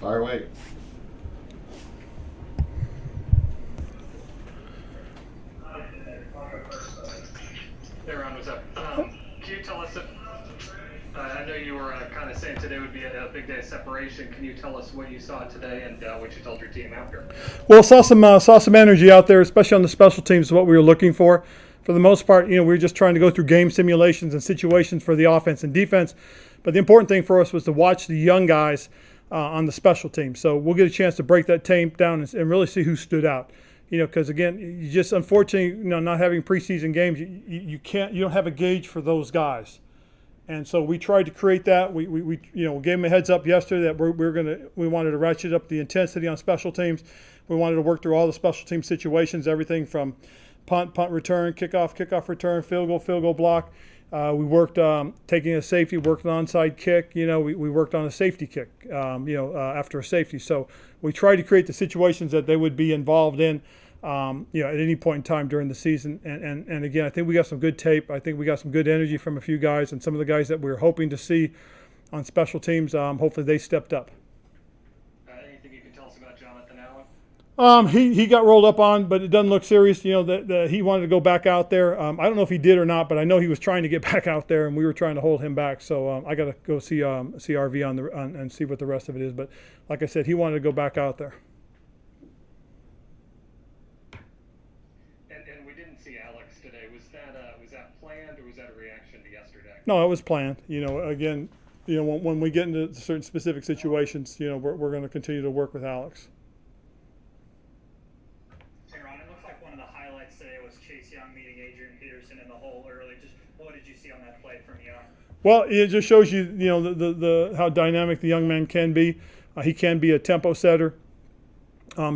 Fire away. Hey Ron, what's up? Can you tell us if, I know you were kind of saying today would be a big day of separation. Can you tell us what you saw today and what you told your team after? Well, saw some energy out there, especially on the special teams, is what we were looking for. For the most part, we were just trying to go through game simulations and situations for the offense and defense. But the important thing for us was to watch the young guys on the special team. So we'll get a chance to break that tape down and really see who stood out. Because again, you just unfortunately, not having preseason games, you don't have a gauge for those guys. And so we tried to create that. We gave them a heads up yesterday that we wanted to ratchet up the intensity on special teams. We wanted to work through all the special team situations, everything from punt return, kickoff return, field goal block. We worked taking a safety, worked an onside kick. We worked on a safety kick. After a safety. So we tried to create the situations that they would be involved in. At any point in time during the season. And again, I think we got some good tape. I think we got some good energy from a few guys, and some of the guys that we were hoping to see on special teams, hopefully they stepped up. Anything you can tell us about Jonathan Allen? He got rolled up on, but it doesn't look serious. That he wanted to go back out there. I don't know if he did or not, but I know he was trying to get back out there, and we were trying to hold him back. So I got to go see RV and see what the rest of it is. But like I said, he wanted to go back out there. And we didn't see Alex today. Was that planned or was that a reaction to yesterday? No, it was planned. Again, when we get into certain specific situations, we're going to continue to work with Alex. Hey Ron, it looks like one of the highlights today was Chase Young meeting Adrian Peterson in the hole early. Just what did you see on that play from Young? Well, it just shows you, the how dynamic the young man can be. He can be a tempo setter.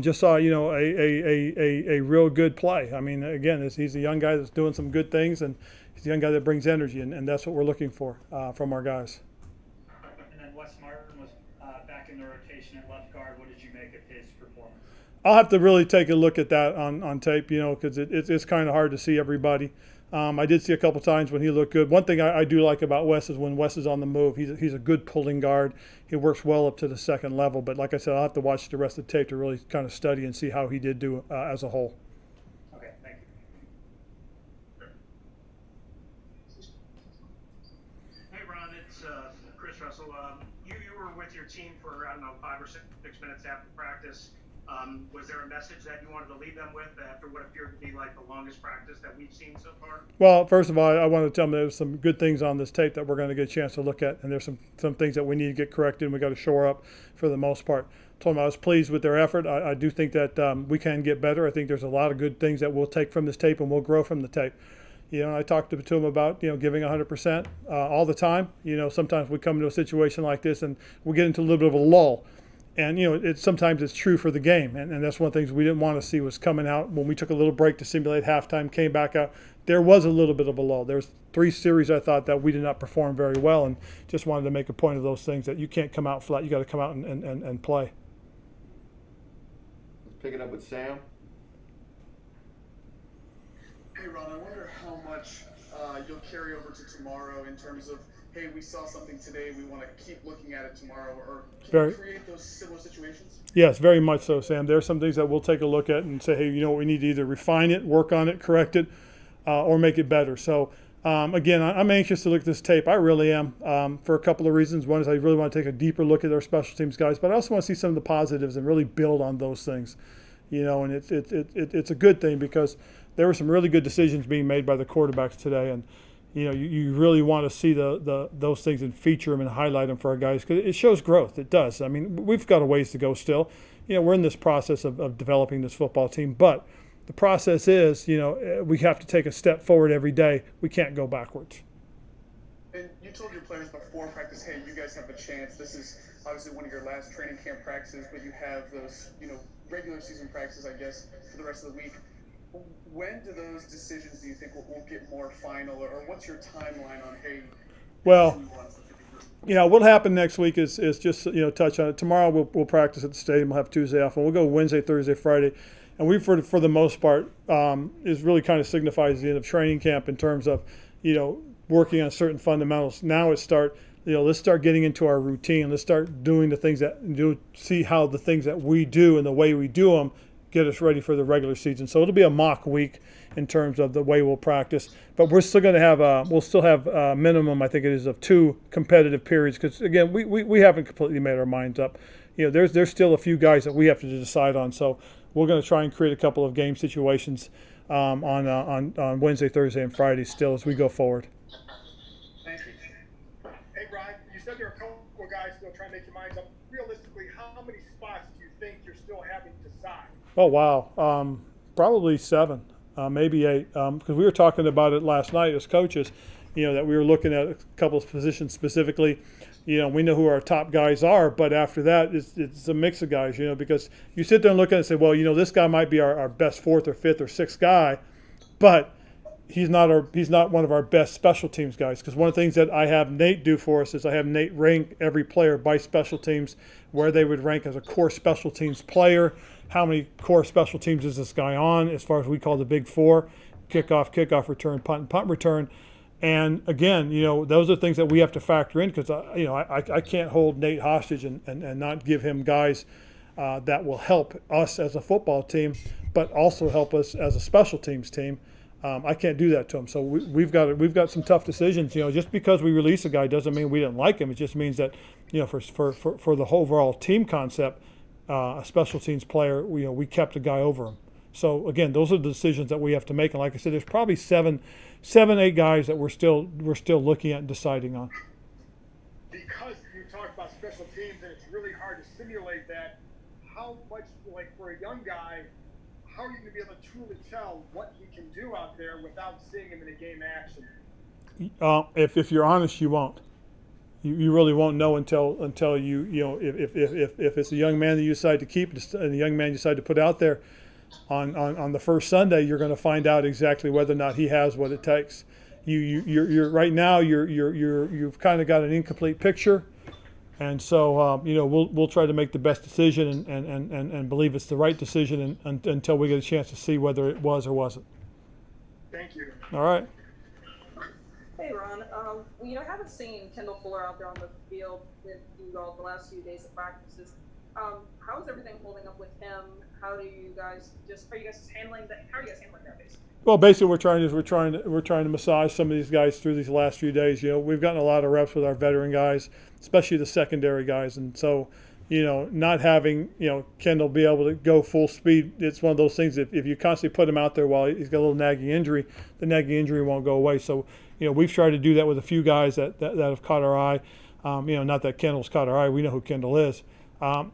Just saw, a real good play. I mean, again, he's a young guy that's doing some good things, and he's a young guy that brings energy, and that's what we're looking for from our guys. And then Wes Martin was back in the rotation at left guard. What did you make of his performance? I'll have to really take a look at that on tape, because it's kind of hard to see everybody. I did see a couple times when he looked good. One thing I do like about Wes is when Wes is on the move, he's a good pulling guard. He works well up to the second level. But like I said, I'll have to watch the rest of the tape to really kind of study and see how he did do as a whole. Okay, thank you. Hey Ron, it's Chris Russell. You were with your team for, 5 or 6 minutes after practice. Was there a message that you wanted to leave them with after what appeared to be like the longest practice that we've seen so far? Well, first of all, I want to tell them there's some good things on this tape that we're going to get a chance to look at, and there's some things that we need to get corrected and we got to shore up for the most part. Told them I was pleased with their effort. I do think that we can get better. I think there's a lot of good things that we'll take from this tape and we'll grow from the tape. I talked to them about, giving 100% all the time. Sometimes we come into a situation like this and we get into a little bit of a lull. And, sometimes it's true for the game. And that's one of the things we didn't want to see was coming out when we took a little break to simulate halftime, came back out. There was a little bit of a lull. There's 3 series I thought that we did not perform very well, and just wanted to make a point of those things that you can't come out flat. You got to come out and play. Let's pick it up with Sam. Hey Ron, I wonder how much you'll carry over to tomorrow in terms of, hey, we saw something today, we want to keep looking at it tomorrow, or can you create those similar situations? Yes, very much so, Sam. There are some things that we'll take a look at and say, hey, we need to either refine it, work on it, correct it, or make it better. So, again, I'm anxious to look at this tape. I really am, for a couple of reasons. One is I really want to take a deeper look at our special teams guys, but I also want to see some of the positives and really build on those things. And it's a good thing because there were some really good decisions being made by the quarterbacks today, and you really want to see those things and feature them and highlight them for our guys because it shows growth. It does. I mean, we've got a ways to go still. We're in this process of developing this football team, but the process is, we have to take a step forward every day. We can't go backwards. And you told your players before practice, hey, you guys have a chance. This is obviously one of your last training camp practices, but you have those, regular season practices, I guess, for the rest of the week. When do those decisions, do you think, will get more final, or what's your timeline on, hey? Well, what'll happen next week is just, touch on it. Tomorrow we'll practice at the stadium. We'll have Tuesday off, and we'll go Wednesday, Thursday, Friday. And we, for the most part, is really kind of signifies the end of training camp in terms of, working on certain fundamentals. Now it let's start getting into our routine. Let's start doing the things see how the things that we do and the way we do them get us ready for the regular season. So it'll be a mock week in terms of the way we'll practice, but we're still going to have we'll still have a minimum, I think it is, of 2 competitive periods, because again we haven't completely made our minds up. There's still a few guys that we have to decide on. So we're going to try and create a couple of game situations on Wednesday, Thursday, and Friday still as we go forward. Thank you. Hey, Ron, you said there are a couple of guys still trying to make your minds up. Realistically, how many spots do you think you're still having to sign? Oh, wow. Probably 7, maybe 8. Because we were talking about it last night as coaches, that we were looking at a couple of positions specifically. We know who our top guys are, but after that, it's a mix of guys, because you sit there and look at it and say, well, this guy might be our best 4th or 5th or 6th guy, but he's not one of our best special teams guys. Because one of the things that I have Nate do for us is I have Nate rank every player by special teams, where they would rank as a core special teams player. How many core special teams is this guy on, as far as we call the big 4: kickoff return, punt, and punt return. And again, those are things that we have to factor in, because I can't hold Nate hostage and not give him guys that will help us as a football team, but also help us as a special teams team. I can't do that to him. So we've got some tough decisions. Just because we release a guy doesn't mean we didn't like him. It just means that for the whole overall team concept, a special teams player, we kept a guy over him. So again, those are the decisions that we have to make. And like I said, there's probably 7, 8 guys that we're still looking at and deciding on. Because you talk about special teams and it's really hard to simulate that, how much, like for a young guy, how are you going to be able to truly tell what he can do out there without seeing him in a game action? If you're honest, you won't. You really won't know until if it's a young man that you decide to keep and a young man you decide to put out there on the first Sunday, you're going to find out exactly whether or not he has what it takes. You're right now you've kind of got an incomplete picture, and so we'll try to make the best decision and believe it's the right decision until we get a chance to see whether it was or wasn't. Thank you. All right. Hey Ron, I haven't seen Kendall Fuller out there on the field with you all the last few days of practices. How is everything holding up with him? How are you guys just handling that? How are you guys handling that basically? Well, basically, we're trying to massage some of these guys through these last few days. We've gotten a lot of reps with our veteran guys, especially the secondary guys, and so not having Kendall be able to go full speed, it's one of those things that if you constantly put him out there while he's got a little nagging injury, the nagging injury won't go away. So we've tried to do that with a few guys that have caught our eye. Not that Kendall's caught our eye. We know who Kendall is.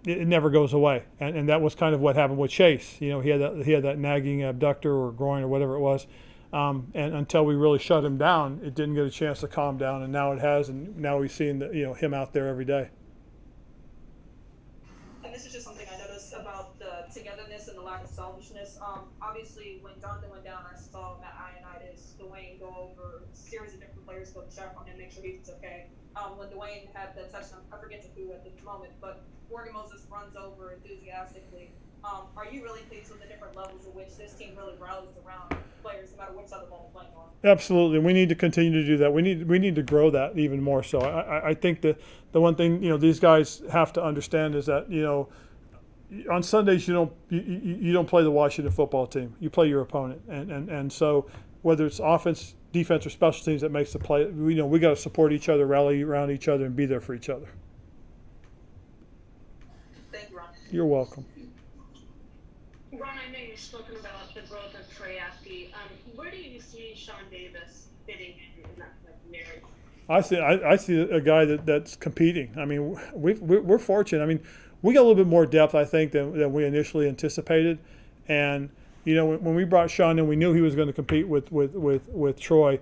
It never goes away, and that was kind of what happened with Chase. He had that nagging abductor or groin or whatever it was, and until we really shut him down, it didn't get a chance to calm down, and now it has, and now we've seen him out there every day. And this is just something I noticed about the togetherness and the lack of selfishness. Obviously, when Jonathan went down, I saw Matt Ioannidis, Dwayne go over a series of different players, go check on him, make sure he's okay. When Dwayne had the touchdown, I forget who at the moment, but Morgan Moses runs over enthusiastically. Are you really pleased with the different levels in which this team really rallies around players, no matter which side of the ball they're playing on? Absolutely, we need to continue to do that. We need to grow that even more. So I think the one thing these guys have to understand is that on Sundays you don't play the Washington football team. You play your opponent, and so whether it's offense, defense, or special teams that makes the play, we got to support each other, rally around each other, and be there for each other. Thank you, Ron. You're welcome. Ron, I know you've spoken about the growth of Trey Apke. Where do you see Sean Davis fitting in that narrative? I see a guy that's competing. I mean, we're fortunate. I mean, we got a little bit more depth, I think, than we initially anticipated. And when we brought Sean in, we knew he was going to compete with Troy,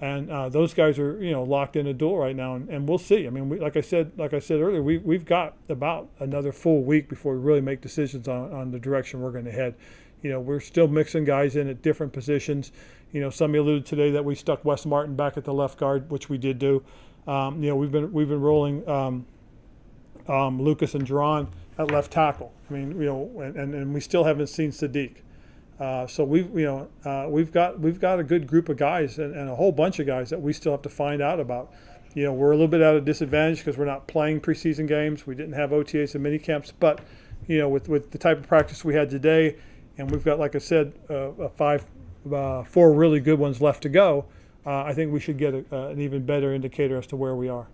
and those guys are locked in a duel right now, and we'll see. I mean, like I said earlier, we've got about another full week before we really make decisions on the direction we're going to head. We're still mixing guys in at different positions. Somebody alluded today that we stuck Wes Martin back at the left guard, which we did do. We've been rolling Lucas and Jerron at left tackle. I mean, and we still haven't seen Sadiq. So we've got a good group of guys and a whole bunch of guys that we still have to find out about. we're a little bit at a disadvantage because we're not playing preseason games. We didn't have OTAs and mini camps, but with the type of practice we had today, and we've got, like I said, 4 really good ones left to go. I think we should get an even better indicator as to where we are.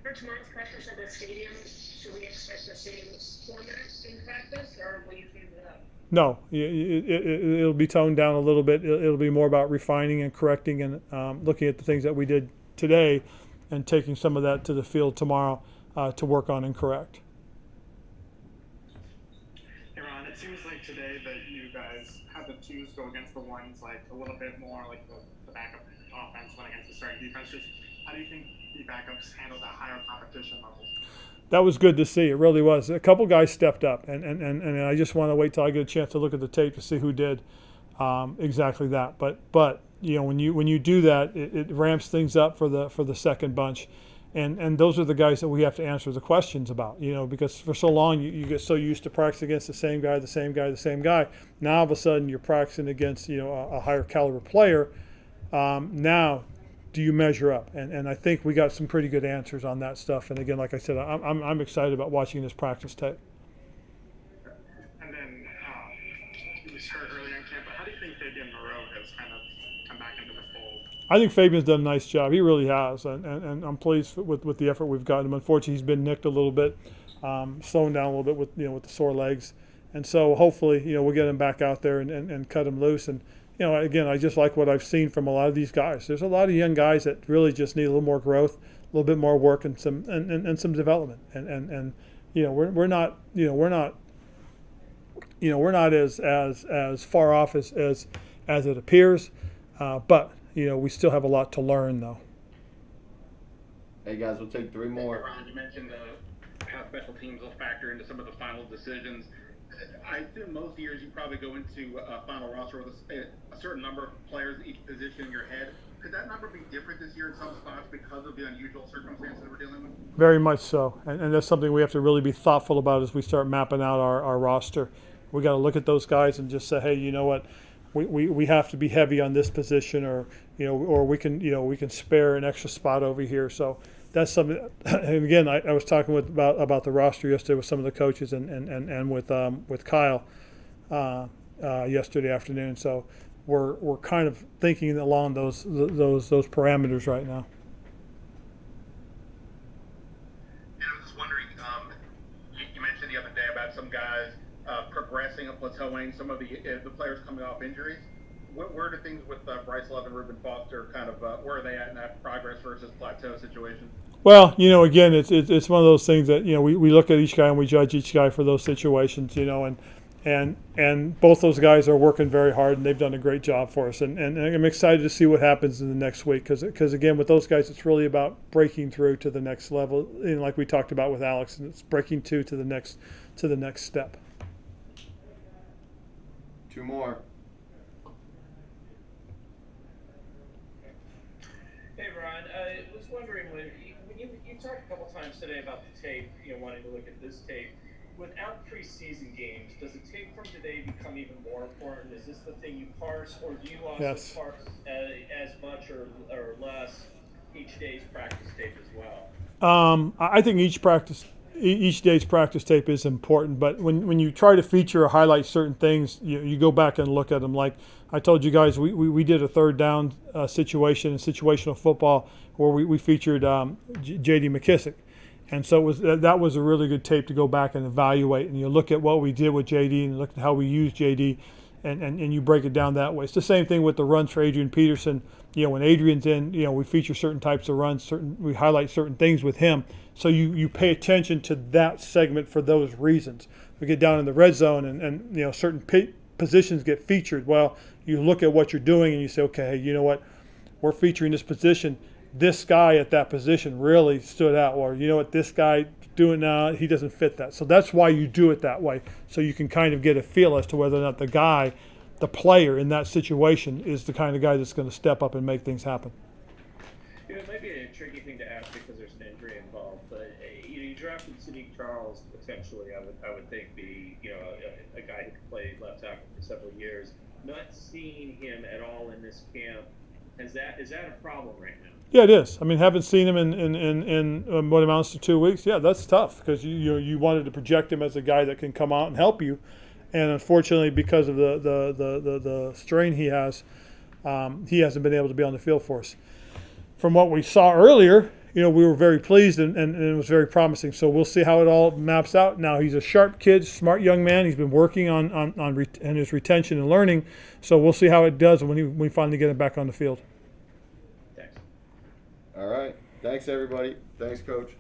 For tomorrow's practice at the stadium, should we expect the same format in practice, or will you change it up? No, it'll be toned down a little bit. It'll be more about refining and correcting and looking at the things that we did today and taking some of that to the field tomorrow to work on and correct. Hey Ron, it seems like today that you guys had the twos go against the ones like a little bit more, like the backup offense went against the starting defense. Just how do you think the backups handled that higher competition level? That was good to see. It really was. A couple guys stepped up, and I just want to wait till I get a chance to look at the tape to see who did exactly that. But when you do that, it ramps things up for the second bunch, and those are the guys that we have to answer the questions about. Because for so long you get so used to practicing against the same guy. Now all of a sudden you're practicing against a higher caliber player. Now, do you measure up? And I think we got some pretty good answers on that stuff. And again, like I said, I'm excited about watching this practice tape. And then you started earlier in camp, but how do you think Fabian Moreau has kind of come back into the fold? I think Fabian's done a nice job. He really has, and I'm pleased with the effort we've gotten him. Unfortunately, he's been nicked a little bit, slowing down a little bit with with the sore legs, and so hopefully we'll get him back out there and cut him loose. And again, I just like what I've seen from a lot of these guys. There's a lot of young guys that really just need a little more growth, a little bit more work, and some development. And we're not as far off as it appears, but we still have a lot to learn though. Hey guys, we'll take 3 more. Ron, you mentioned how special teams will factor into some of the final decisions. I assume most years you probably go into a final roster with a certain number of players at each position in your head. Could that number be different this year in some spots because of the unusual circumstances we're dealing with? Very much so, and that's something we have to really be thoughtful about as we start mapping out our roster. We got to look at those guys and just say, hey, you know what, we have to be heavy on this position, or we can spare an extra spot over here. So that's something. And again, I was talking about the roster yesterday with some of the coaches and with Kyle yesterday afternoon. So we're kind of thinking along those parameters right now. And I was just wondering, you mentioned the other day about some guys progressing and plateauing, some of the players coming off injuries. Where do things with Bryce Love and Reuben Foster kind of where are they at in that progress versus plateau situation? Well, again, it's one of those things that we look at each guy and we judge each guy for those situations, and both those guys are working very hard and they've done a great job for us, and I'm excited to see what happens in the next week because again, with those guys, it's really about breaking through to the next level, like we talked about with Alex, and it's breaking to the next step. 2 more. Hey Ron, I was wondering when you talked a couple times today about the tape, wanting to look at this tape. Without preseason games, does the tape from today become even more important? Is this the thing you parse, or do you also parse as much or less each day's practice tape as well? I think each day's practice tape is important, but when you try to feature or highlight certain things, you go back and look at them. Like I told you guys, we did a third down situation in situational football where we featured J.D. McKissick. And so that was a really good tape to go back and evaluate. And you look at what we did with J.D. and look at how we used J.D. and you break it down that way. It's the same thing with the runs for Adrian Peterson. When Adrian's in, we feature certain types of runs, we highlight certain things with him. So you pay attention to that segment for those reasons. We get down in the red zone and certain positions get featured. Well, you look at what you're doing and you say, okay, you know what, we're featuring this position. This guy at that position really stood out, or what this guy doing now, he doesn't fit that. So that's why you do it that way, so you can kind of get a feel as to whether or not the player in that situation is the kind of guy that's going to step up and make things happen. It might be a tricky thing to ask because there's an injury involved, but you drafted Sadiq Charles potentially. I would think be a guy who could play left tackle for several years. Not seeing him at all in this camp. is that a problem right now? Yeah, it is. I mean, haven't seen him in what amounts to 2 weeks. Yeah, that's tough because you wanted to project him as a guy that can come out and help you, and unfortunately, because of the strain he has, he hasn't been able to be on the field for us. From what we saw earlier, we were very pleased and it was very promising. So we'll see how it all maps out. Now he's a sharp kid, smart young man. He's been working on his retention and learning. So we'll see how it does when we finally get him back on the field. All right. Thanks, everybody. Thanks, Coach.